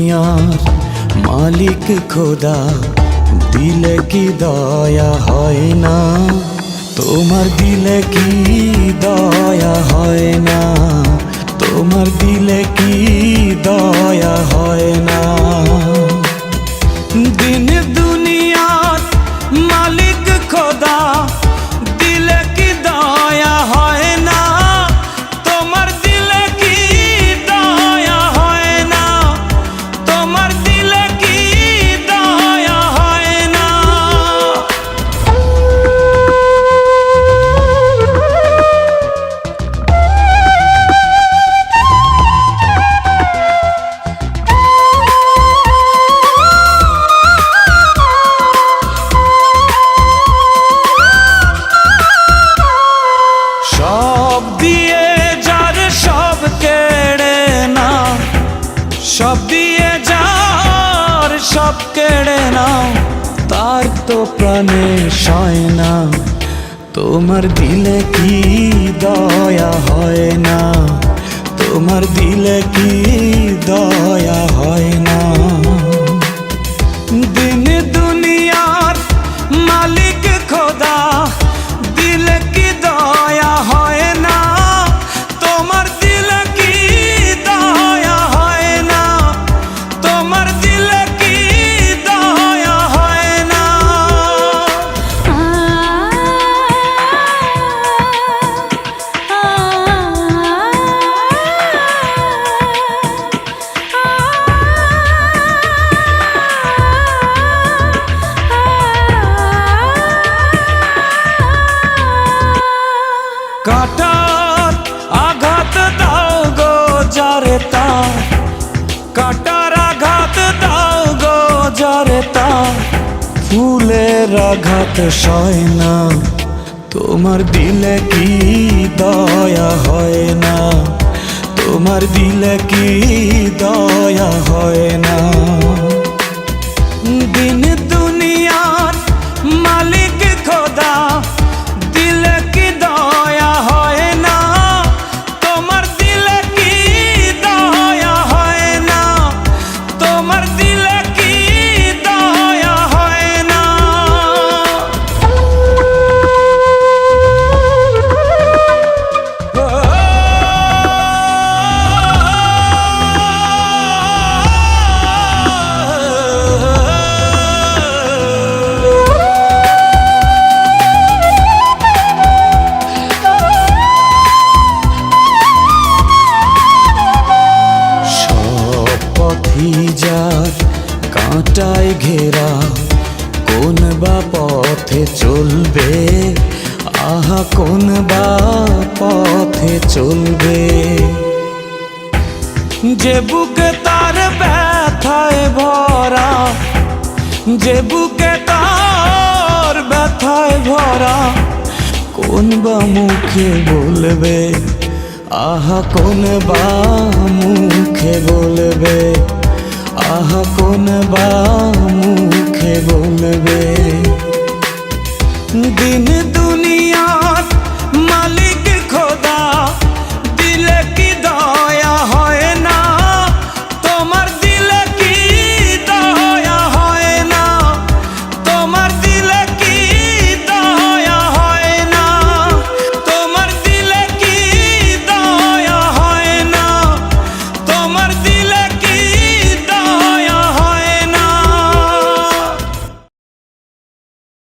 দুনিয়ার মালিক খোদা, দিলে কি দয়া হয় না? তোমার দিলে কি দয়া হয় না? তোমার দিলে কি দয়া হয় না? দিন দুনিয়ার মালিক খোদা, দিলে কি দয়া হয় না? তোমার দিলে কি দয়া হয় না? তোমার দিলে কি দয়া হয় না? সব দিয়ে যার সব কেড়ে নাও, সব দিয়ে যার সব কেড়ে নাও, তার তো প্রাণে সয় না। তোমার দিলে কি দয়া হয় না? তোমার দিলে কি দয়া হয় না? দিন দুনিয়ার মালিক খোদা, দিলে কি দয়া হয় না? তোমার দিলে কি দয়া হয় না? তোমার দিলে কি দয়া হয় না? কাটার আঘাত দাও গো যারে তার, কাটার আঘাত দাও গো যারে তার, ফুলের আঘাত সয় না। তোমার দিলে কি দয়া হয় না? তোমার দিলে কি দয়া হয় না? দিন দুনিয়ার মালিক খোদা, দিলে কি দয়া হয় না? তোমার দিলে কি দয়া হয় না? তোমার দিলে কি দয়া হয় না? যার কাঁটায় ঘেরা, কোন বা পথে চলবে? আহা কোন বা পথে চলবে? যে বুকে তার ব্যথায় ভরা, যে বুকে তার ব্যথায় ভরা, কোন বা মুখে বলবে? আহা কোন বা মুখে বলবে? আহা কোন বা